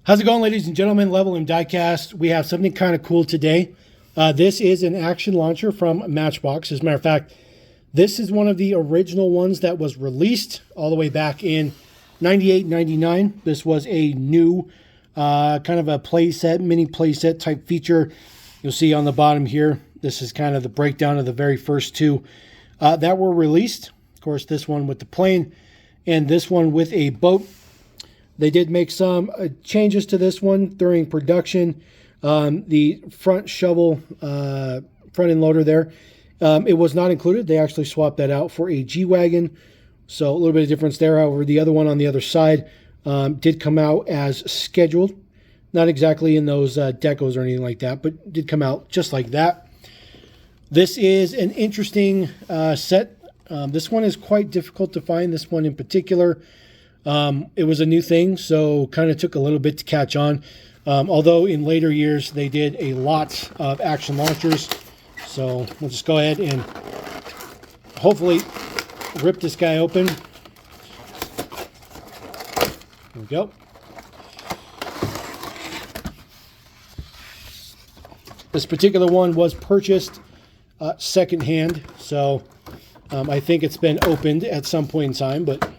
How's it going, ladies and gentlemen? Level and Diecast. We have something kind of cool today. This is an action launcher from Matchbox. As a matter of fact, this is one of the original ones that was released all the way back in 98, 99. This was a new kind of a playset, mini playset type feature. You'll see on the bottom here, this is kind of the breakdown of the very first two that were released. Of course, this one with the plane and this one with a boat. They did make some changes to this one during production. The front shovel, front end loader there, it was not included. They actually swapped that out for a G-Wagon. So a little bit of difference there. However, the other one on the other side did come out as scheduled. Not exactly in those decos or anything like that, but did come out just like that. This is an interesting set. This one is quite difficult to find, this one in particular. It was a new thing, so kind of took a little bit to catch on. Although in later years, they did a lot of action launchers. So we'll just go ahead and hopefully rip this guy open. There we go. This particular one was purchased secondhand, so I think it's been opened at some point in time, but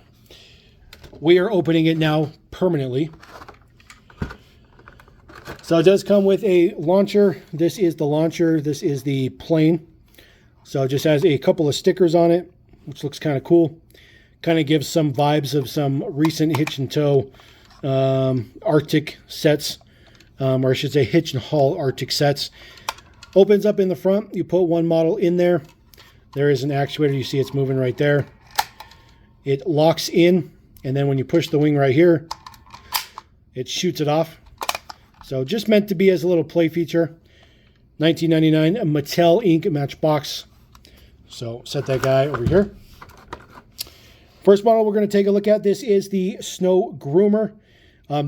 we are opening it now permanently. So it does come with a launcher. This is the launcher. This is the plane. So it just has a couple of stickers on it, which looks kind of cool. Kind of gives some vibes of some recent hitch and tow Arctic sets, or I should say hitch and haul Arctic sets. Opens up in the front. You put one model in there. There is an actuator. You see it's moving right there. It locks in. And then when you push the wing right here, it shoots it off. So just meant to be as a little play feature. 1999, a Mattel Inc. Matchbox. So set that guy over here. First model we're going to take a look at, this is the Snow Groomer.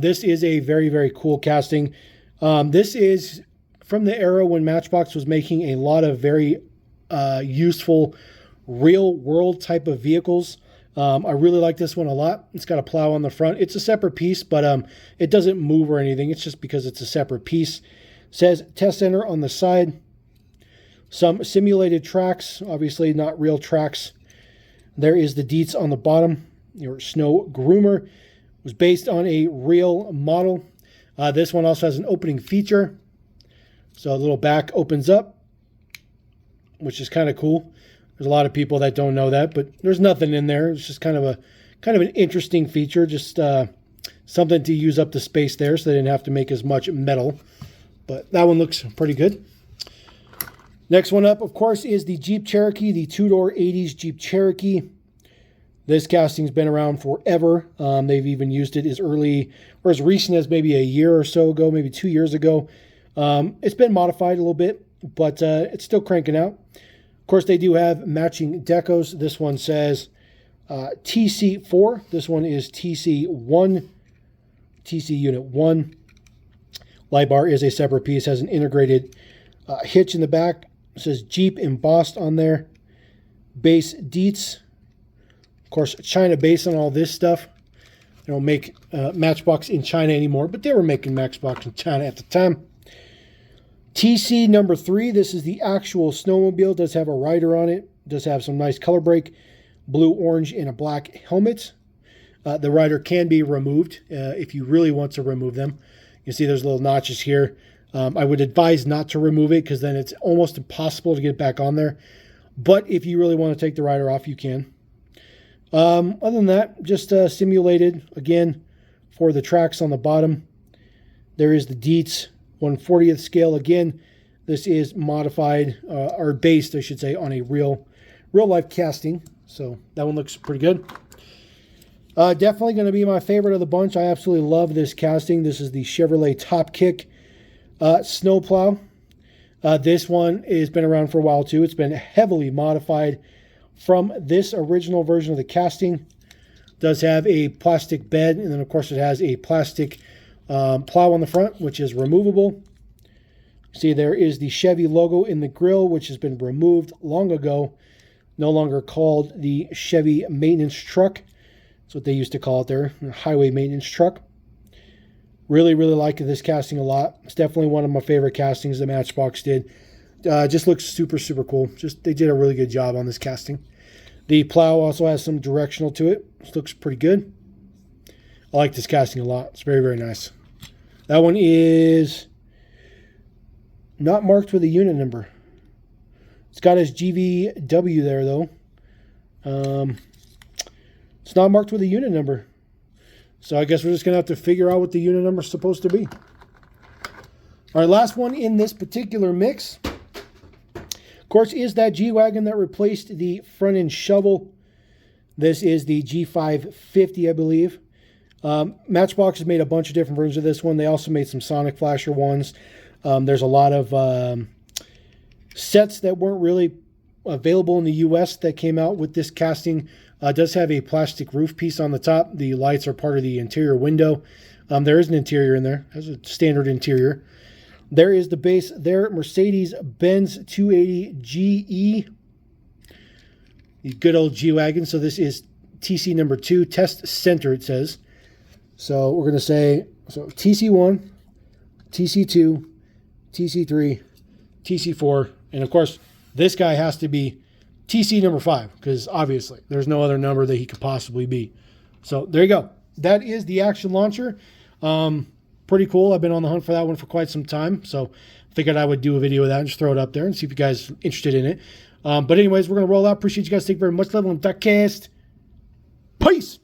This is a very, very cool casting. This is from the era when Matchbox was making a lot of very useful real world type of vehicles. I really like this one a lot. It's got a plow on the front. It's a separate piece, but it doesn't move or anything. It's just because it's a separate piece. It says test center on the side. Some simulated tracks, obviously not real tracks. There is the deets on the bottom. Your Snow Groomer was based on a real model. This one also has an opening feature. So a little back opens up, which is kind of cool. There's a lot of people that don't know that, but there's nothing in there. It's just kind of an interesting feature, just something to use up the space there, so they didn't have to make as much metal. But that one looks pretty good. Next one up, of course, is the Jeep Cherokee, the two-door 80s Jeep Cherokee. This casting's been around forever. They've even used it as early or as recent as maybe a year or so ago, maybe 2 years ago. It's been modified a little bit, but it's still cranking out. Of course, they do have matching decos. This one says TC4. This one is TC1, TC Unit 1. Light bar is a separate piece. Has an integrated hitch in the back. It says Jeep embossed on there. Base deets. Of course, China base on all this stuff. They don't make Matchbox in China anymore, but they were making Matchbox in China at the time. TC number 3, this is the actual snowmobile. Does have a rider on it. Does have some nice color break. Blue, orange, and a black helmet. The rider can be removed if you really want to remove them. You see there's little notches here. I would advise not to remove it because then it's almost impossible to get back on there. But if you really want to take the rider off, you can. Other than that, just simulated, again, for the tracks on the bottom. There is the deets. 1/40th scale. Again, this is modified or based, I should say, on a real life casting. So that one looks pretty good. Definitely going to be my favorite of the bunch. I absolutely love this casting. This is the Chevrolet Top Kick snowplow. This one has been around for a while too. It's been heavily modified from this original version of the casting. It does have a plastic bed, and then of course it has a plastic plow on the front, which is removable. See, there is the Chevy logo in the grill, which has been removed long ago. No longer called the Chevy maintenance truck. That's what they used to call it there, a highway maintenance truck. Really, really liking this casting a lot. It's definitely one of my favorite castings that Matchbox did. Just looks super, super cool. Just they did a really good job on this casting. The plow also has some directional to it. This looks pretty good. I like this casting a lot. It's very, very nice. That one is not marked with a unit number. It's got his GVW there, though. It's not marked with a unit number. So I guess we're just going to have to figure out what the unit number is supposed to be. All right, last one in this particular mix, of course, is that G-Wagon that replaced the front end shovel. This is the G550, I believe. Matchbox has made a bunch of different versions of this one. They also made some Sonic Flasher ones. There's a lot of sets that weren't really available in the U.S. that came out with this casting. It does have a plastic roof piece on the top. The lights are part of the interior window. There is an interior in there. It has a standard interior. There is the base there, Mercedes-Benz 280 GE. The good old G-Wagon. So this is TC number 2, test center, it says. So we're going to say, so TC1, TC2, TC3, TC4, and of course, this guy has to be TC number 5, because obviously there's no other number that he could possibly be. So there you go. That is the Action Launcher. Pretty cool. I've been on the hunt for that one for quite some time, so figured I would do a video of that and just throw it up there and see if you guys are interested in it. But anyways, we're going to roll out. Appreciate you guys. Thank you very much. Level on Duckcast. Peace.